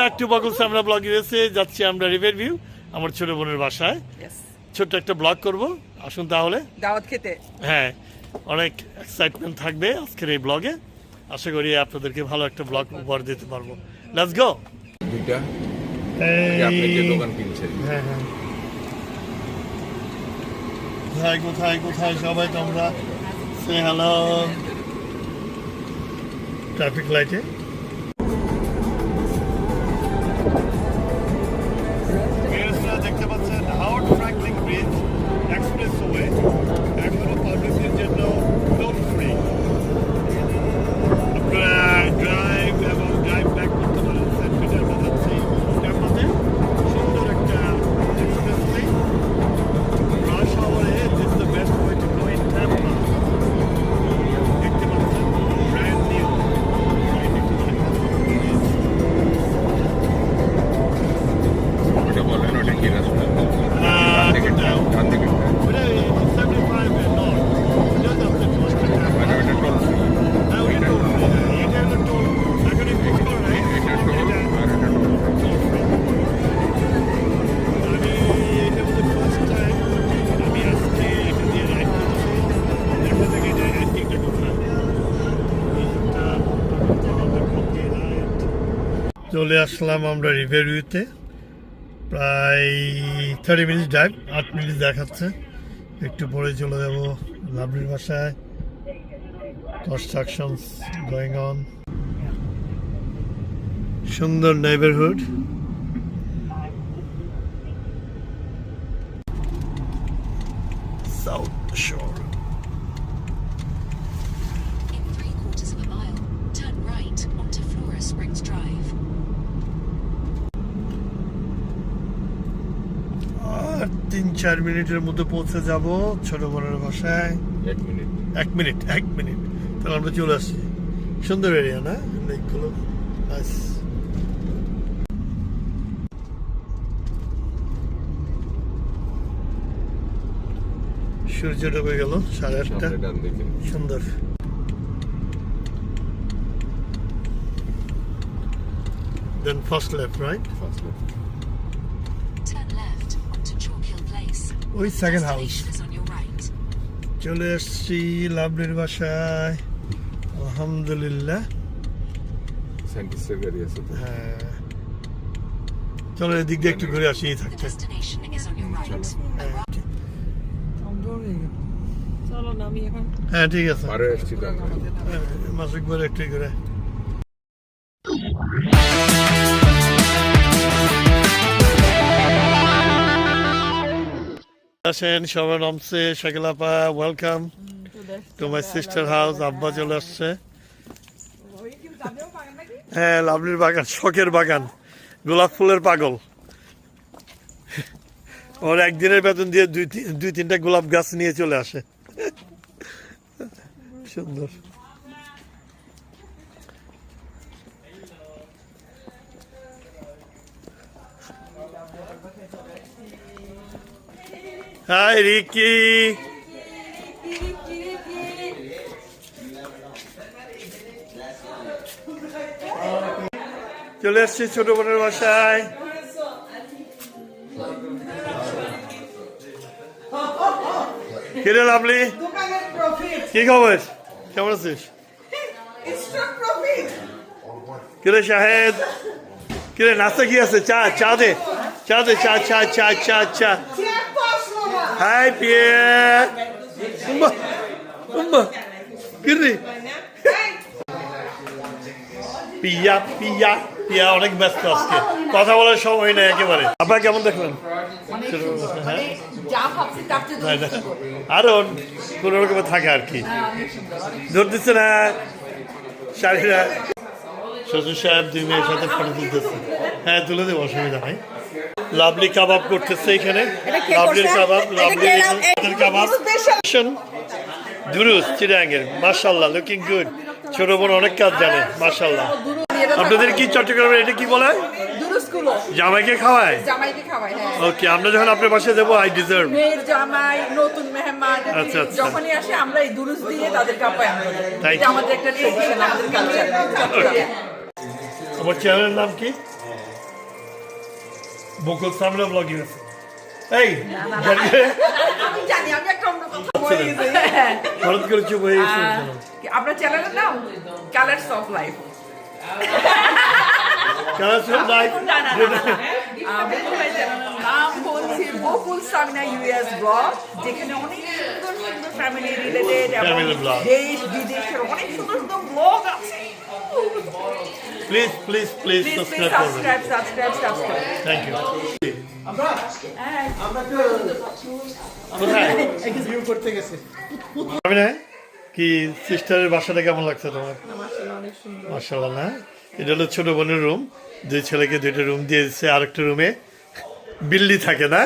Back to বগলস আমরা blog USA. যাচ্ছি আমরা রিভার ভিউ, আমার ছোট বোনের বাসায়। ছোট্ট একটা ব্লগ করব, আসুন তাহলে দাওয়াত খেতে। হ্যাঁ, অনেক এক্সাইটমেন্ট থাকবে আজকের এই ব্লগে। আশা করি আপনাদেরকে ভালো একটা ব্লগ উপহার দিতে পারবো। Let's go. দুইটা আপনি যে দোকান কিনছেন। হ্যাঁ হ্যাঁ, কোথায় কোথায় কোথায় সবাই তোমরা? সে হ্যালো। ট্রাফিক লাইটে দেখতে পাচ্ছেন হাওয়ার্ড ফ্র্যাঙ্কলিন ব্রিজ এক্সপ্রেসওয়ে এখনো পাবলিকের জন্য টোল ফ্রি। আপনারা ড্রাইভ এবং ড্রাইভ ব্যাক করতে পারেন। সেন্ট পিটার বাজাচ্ছি ক্যাম্পাসে সুন্দর একটা এক্সপ্রেসওয়ে। রাশ আওয়ারে this the best way to go in Tampa. দেখতে পাচ্ছেন ব্র্যান্ড নিউ। ওটা বলেন, ওটা কি রাস্তা? ডান দিকে মানে ওটা টোল ফ্রি। এটা টোল আর এটা টোল ফ্রি। চলে আসলাম আমরা রিভার ভিউতে। প্রায় 30 মিনিট ড্রাইভ, 8 মিনিট দেখাচ্ছে। একটু পরে চলে যাব লাভলির বাসায়। Constructions going on. সুন্দর নেইবারহুড। সাউথ শোর। In 3/4 of a mile, turn right onto Flora Springs Drive. আর 3-4 মিনিটের মধ্যে পৌঁছে যাব ছোট বোনের বাসায়। 1 মিনিট। 1 মিনিট তাহলে আমরা চলে আসছি। সুন্দর এরিয়া না লেকগুলো? নাইস। সূর্য ডুবে গেল 8:30। সামনে ডান দিকে। সুন্দর। Then first left, right? First left. Turn left onto Chalk Hill Place. ওই second house. Destination is on your right. চলে এসছি লাভলির বাসায় আলহামদুলিল্লাহ। সায়েন্টিস্টের গাড়ি আছে তো। হ্যাঁ, চলো এদিক দিয়ে একটু ঘুরে আসি The থাকতে। destination is on your right. চলো নামি এখন। হ্যাঁ ঠিক আছে। পারে আসছি তো আমরা। মাসিক ঘুরে একটু ঘুরে আসেন। সবাই নামছে। শাকিল আপা, welcome to my sister house. আব্বা চলে আসছে। হ্যাঁ, লাভলির বাগান, শখের বাগান, গোলাপ ফুলের পাগল। ওর একদিনের বেতন দিয়ে 2-3টা গোলাপ গাছ নিয়ে চলে আসে। সুন্দর। Hi Ricky. চলে আসছি ছোট বোনের বাসায়। কিরে লাভলি, কি খবর? কেমন আছিস? কিরে শাহেদ, কিরে নাস্তা কি আছে? চা চা দে, চা দে, চা চা চা চা চা। হাই পিয়ার। কিরে পিয়া পিয়া পিয়া অনেক ব্যস্ত আজকে, কথা বলার সময় নেই একেবারে। আপনার কেমন দেখলেন? হ্যাঁ, আরো কোনো রকমের থাকে আর কি, ধর দিচ্ছে না শাড়িরা। শ্বশুর সাহেব 2 মেয়ের সাথে ফটো তুলতেছে। হ্যাঁ তুলে দেবো, অসুবিধা নাই। লাভলি কাবাব করতেছে এখানে। লাভলির কাবাব, লাভলির কাবাব। দুরুস চিরাঙ্গের, মাশাআল্লাহ, লুকিং গুড। ছোট বোন অনেক কাজ জানে, মাশাআল্লাহ। আপনাদের কি চট্টগ্রামের এটা কি বলে? জামাইকে খাওয়ায়? জামাইকে খাওয়ায়, হ্যাঁ। ওকে, আমরা যখন আপনার বাসায় দেবো আই ডিজার্ভ। মেয়ের জামাই, নতুন মেহমান আচ্ছা, আচ্ছা। যখনই আসে আমরা এই দুরুস দিয়ে তাদেরকে আপ্যায়ন করি। Thank এটা you. আমাদের একটা ট্রেডিশন, আমাদের কালচার। আমার চ্যানেলের নাম কি? বকুল সামনে ব্লগিং আছে এই আমি জানি আমি একটা অন্য কথা বলে গেছি হঠাৎ করে চুপ হয়ে গেছে আপনার চ্যানেলের নাম কালারস অফ লাইফ কেন শুন নাই নাম বলছি বকুল সামিনা ইউএস ব্লগ, যেখানে অনেক সুন্দর সুন্দর ফ্যামিলি রিলেটেড Family vlog. দেশ বিদেশের অনেক সুন্দর সুন্দর ব্লগ আছে। Please please please please subscribe করবেন সাবস্ক্রাইব থ্যাংক ইউ কোথায় আমি না কি সিস্টারের বাসাটা কেমন লাগছে তোমার মাশাআল্লাহ না এটা হলো ছোট বোনের রুম দুই ছেলেকে দুইটা রুম দিয়ে দিচ্ছে আরেকটা রুমে বিল্লি থাকে না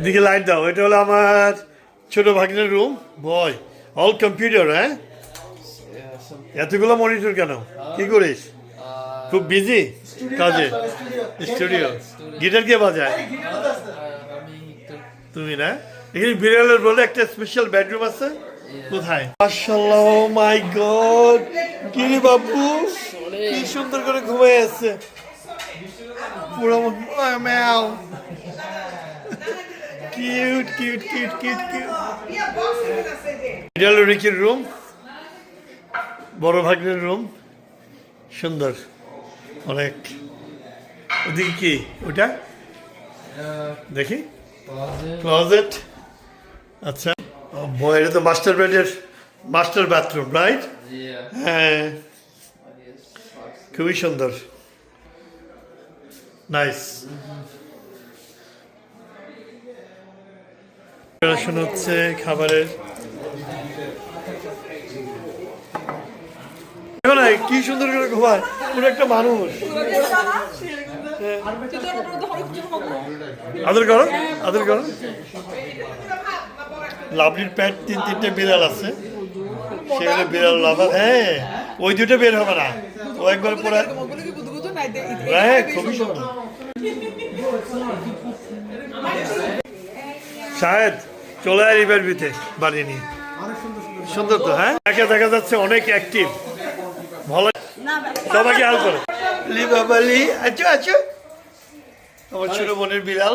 দিকে লাইট দাও এটা হলো আমার ছোট ভাগ্নের রুম বয় অল কম্পিউটার হ্যাঁ এতগুলো মনিটর কেন কি করিস খুব বিজি কাজে স্টুডিও গিটার কে বাজায় তুমি না এখানে বিড়ালের বলে একটা স্পেশাল বেডরুম আছে কোথায় মাশাআল্লাহ ও মাই গড কি রে বাবু কি সুন্দর করে ঘুমিয়ে আছে পুরো meow cute cute cute cute cute বিড়াল রিকির রুম বড় ভাগ্নের রুম সুন্দর অনেক ওদিকে কি ওটা দেখি ক্লোজেট আচ্ছা এটা তো মাস্টার বেডের মাস্টার বাথরুম রাইট হ্যাঁ খুবই সুন্দর নাইস শোনা হচ্ছে খাবারের কি সুন্দর করে ঘুমায় পুরো একটা মানুষ আদর করো আদর করো লাভলির প্যাট তিনটে বিড়াল আছে সেগুলো বিড়াল লাভার হ্যাঁ ওই দুটো বের হবে না ও একবার পুরো হ্যাঁ খুবই সুন্দর শাহেদ চলে আয় রিভার ভিতে বাড়ি নিয়ে সুন্দর তো হ্যাঁ দেখা যাচ্ছে অনেক অ্যাক্টিভ ভালো সবাইকে হাল করে লিবাবালি আছো আছো আমার ছোট বোনের বিড়াল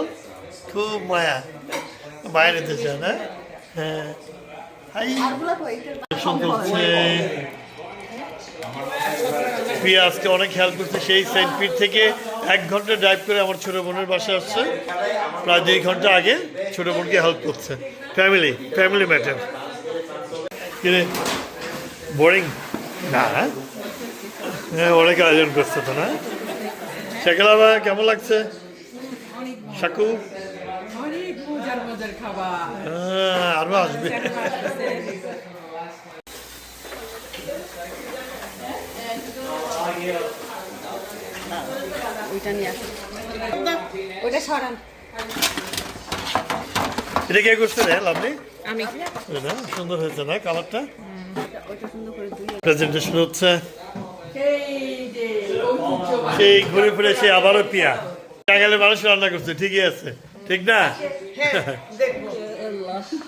খুব মায়া মায়া নিতে চায় না হ্যাঁ হাই চলছে প্রিয়া আজকে অনেক হেল্প করছে সেই সেন্ট পিট থেকে 1 ঘন্টা ড্রাইভ করে আমার ছোট বোনের বাসায় আসছে প্রায় 2 ঘন্টা আগে ছোট বোনকে হেল্প করছে ফ্যামিলি ম্যাটার কিরে বোরিং না হ্যাঁ অনেক আয়োজন করছে তো না শেখালাবা কেমন লাগছে শাকু অনেক মজার মজার খাবার আরো আসবে ওইটা নিয়ে আসুন ওইটা সরান এটা কে করছে রে লাভলি আমি না সুন্দর হয়েছে না কালারটা ওইটা সুন্দর করে ধুয়ে প্রেজেন্টেশন হচ্ছে সেই ঘুরে ফিরে সে আবারও পিয়া টাঙ্গাইলের মানুষ রান্না করছে ঠিকই আছে ঠিক না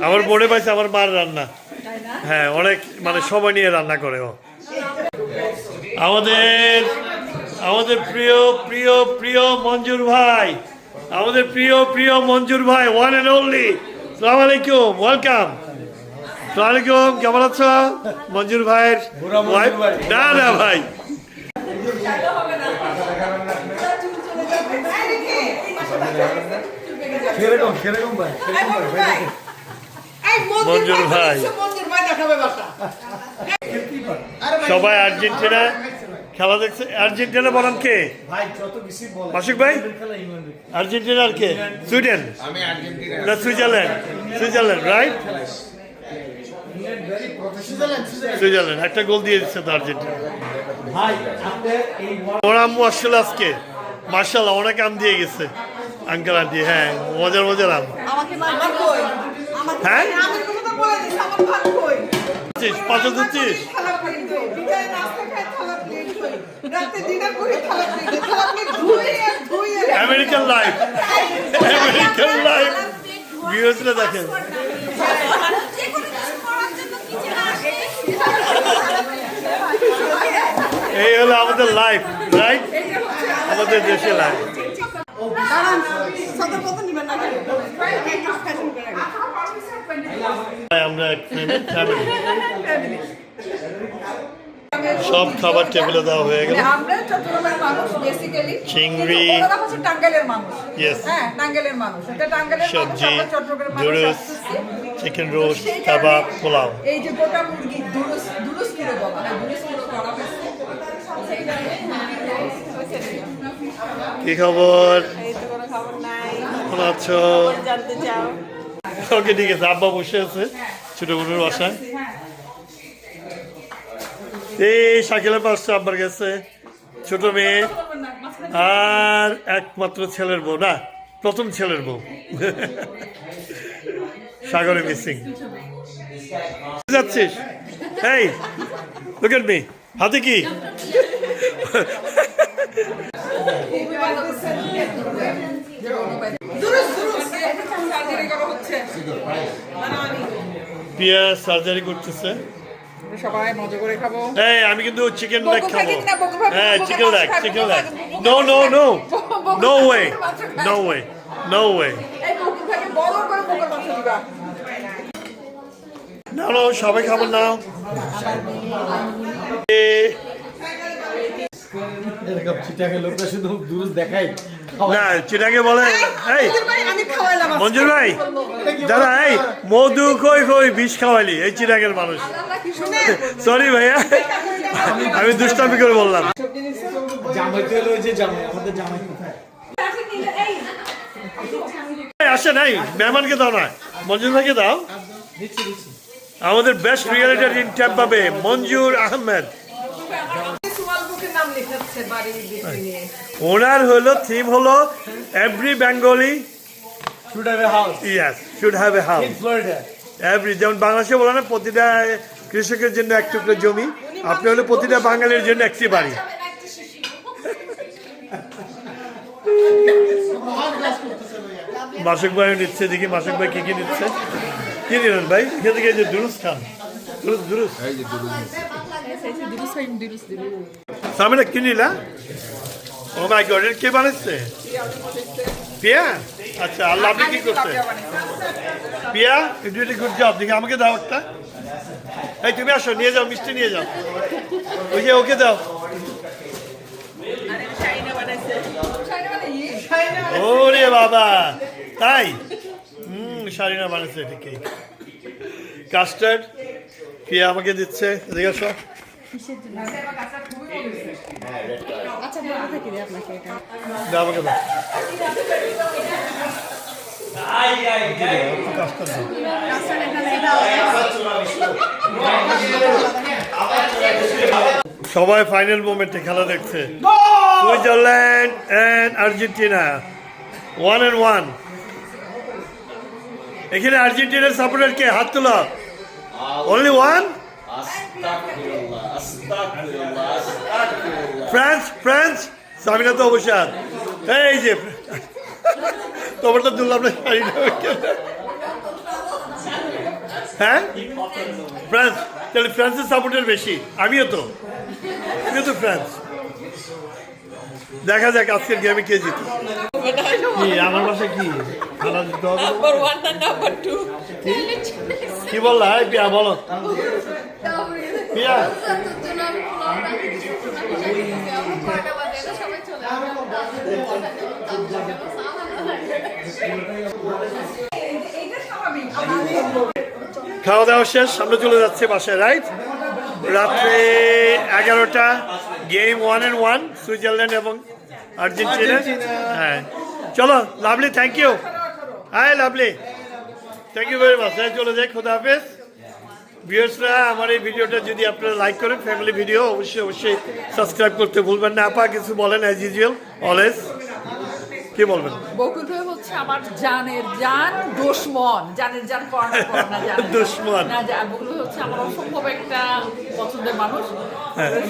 আমার মনে পাইছে আমার মার রান্না হ্যাঁ অনেক মানে সময় নিয়ে রান্না করে ও আমাদের আমাদের প্রিয় প্রিয় প্রিয় মঞ্জুর ভাই আমাদের প্রিয় প্রিয় মঞ্জুর ভাই ওয়ান অ্যান্ড অনলি সালাম আলাইকুম ওয়েলকাম সালাম আলাইকুম কেমন আছো মঞ্জুর ভাইয়ের না না ভাই মঞ্জুর ভাই সবাই আর্জেন্টিনা খেলা দেখছে আর্জেন্টিনা বনাম কে মাসুক ভাই আর্জেন্টিনার কে সুইডেন না সুইজারল্যান্ড রাইট সুইজারল্যান্ড একটা গোল দিয়ে দিচ্ছে তো আর্জেন্টিনা ওর আম্মু আসলে আজকে মার্শাল্লাহ অনেক আম দিয়ে গেছে আঙ্কেল আন্টি হ্যাঁ মজার মজার আম হ্যাঁ পাঁচল দিচ্ছিস আমেরিকান লাইফ ভিউয়ার্সরা দেখেন এই হলো আমাদের লাইফ রাইট আমাদের দেশে লাইফ দাঁড়ান, সদর কত নিবেন না কেন? একটু fashion করে রাখেন। আমরা এক ফ্যামিলি সব খাবার টেবিলে দেওয়া হয়ে গেল। আমরা চট্টগ্রামের মানুষ বেসিক্যালি, চিংড়ি, ওরা হচ্ছে টাঙ্গাইলের মানুষ। Yes. হ্যাঁ, টাঙ্গাইলের মানুষ। এটা টাঙ্গাইলের মানুষ, সবজি, আমরা চট্টগ্রামের মানুষ জুরুস, আসতেছি। চিকেন রোস্ট, সেই কাবাব, কারণে পোলাও। এই যে গোটা মুরগি দুরুস করে বলা হয়, দুরুস করে করা হয়েছে। কি খবর? এই তো কোনো খবর নাই। কেমন আছো? জানতে চাও? ওকে, ঠিক আছে। আব্বা বসে আছে ছোট বোনের বাসায়। এই শাকিলের পাশে আব্বার গেছে ছোট মেয়ে আর একমাত্র ছেলের বউ, না প্রথম ছেলের বউ সাগরে মিসিং। যাচ্ছিস? এই লুক এট মি, হাতে কি? পিয়া সার্জারি করতেছে। সবাই মজা করে খাবো। এই আমি কিন্তু চিকেন লেগ বকু খাবো। খাবি না, বকু খাবি না, হ্যাঁ, বকু চিকেন লেগ, খাবি, চিকেন বকু লেগ। খাবি, নো নো নো বকু নো খাবি, ওয়ে, মাংস খাবি। No way, no way. এই বকু থেকে বড় করে বকুর মাংস দিবা। না না, সবাই খাবার নাও। এরকম চিটাকে লোকরা শুধু দুরুস দেখাই। না, চিটাকে বলে এই আমি খাওয়াইলাম আজকে। মঞ্জুর ভাই, দাদা এই মধু কই কই বিষ খাওয়ালি এই চিটাকের মানুষ। সরি ভাইয়া, আমি দুষ্টামি করে বললাম। জামাই তো হলো ওই যে জামাই, আমাদের জামাই কোথায়? এই, আসে নাই, মেহমানকে দাও না, মঞ্জুর ভাইকে দাও। দিচ্ছি দিচ্ছি। আমাদের বেস্ট রিয়েলিটার ইন ট্যাম্পা বে, মঞ্জুর আহমেদ। ওনার হলো থিম হলো every Bengali Should have a house yes should have a house. in Florida. Every, যেমন বাংলাদেশে বলে না প্রতিটা কৃষকের জন্য এক টুকরো জমি, আপনি হলো প্রতিটা বাঙালির জন্য একটি বাড়ি। মাসুক ভাই নিচ্ছে, দেখি মাসুক ভাই কি কি নিচ্ছে। কি নিলেন ভাই? এখান থেকে এই যে দুরুস খান, দুরুস দুরুস। সামনে কি নিলা? ও মাই গড, এটা কে বানাচ্ছে? পিয়া? আচ্ছা, আল্লাহ, আপনি কি করছে? Piya, you did a good job. দেখি আমাকে দাও একটা। এই তুমি আসো, নিয়ে যাও, মিষ্টি নিয়ে যাও। ওই যে ওকে দাও। ওরে বাবা, তাই? শাড়িনা বানাচ্ছে ঠিকই। কাস্টার্ড পিয়া আমাকে দিচ্ছে। এদিকে আসো। আচ্ছা, বলে থাকি রে আপনাকে এটা। দাও আমাকে দাও। কাস্টার্ড দাও। কাস্টার্ড এখানে এটা সবাই ফাইনাল মোমেন্টে খেলা দেখছে। Switzerland and Argentina 1-1। এখানে আর্জেন্টিনার সাপোর্টার কে? হাত তোলা। Only one. France, France. Samina তো অবশ্যই হাত। এই যে তোমার তো দুর্লভ না শাড়ি না। হ্যাঁ, ফ্রান্স। তাহলে ফ্রান্সের সাপোর্টার বেশি। আমিও তো ফ্রান্স। দেখা যাক আজকের গেমে কে জিতে। কি আমার বাসায় কি খানা দিতে হবে? কি বললা? এই পিয়া বলো। পিয়া, খাওয়া দাওয়া শেষ, আমরা চলে যাচ্ছি বাসায়, রাইট? রাত্রে 11টা, গেম 1-1 সুইজারল্যান্ড এবং আর্জেন্টিনা। হ্যাঁ, চলো lovely, thank you. Hi lovely, thank you very much. চলে যাই, খোদা হাফেজ। ভিউয়ার্সরা, আমার এই ভিডিওটা যদি আপনারা লাইক করেন, ফ্যামিলি ভিডিও, অবশ্যই সাবস্ক্রাইব করতে ভুলবেন না। আপা কিছু বলেন অ্যাজ ইউজুয়াল, অলওয়েজ কি বলবেন? বকুল ভাই হচ্ছে আমার জানের জান, দুশমন। জানের জান কর্নার কর্নার জান দুশমন। না, বকুল ভাই হচ্ছে আমার অসম্ভব একটা পছন্দের মানুষ।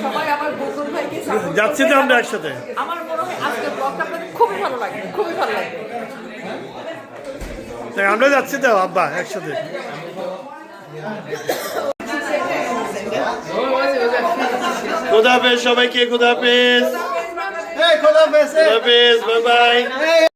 সবাই আমার বকুল ভাইকে support যাচ্ছি তো করবে। আমরা একসাথে। আমার মনে হয় আজকের ব্লগটা আপনাদের খুবই ভালো লাগবে, খুবই ভালো লাগবে। তাই আমরা যাচ্ছি তো আব্বা একসাথে। খোদা হাফেজ সবাইকে, খোদা হাফেজ। খোদা হাফেজ। Bye bye.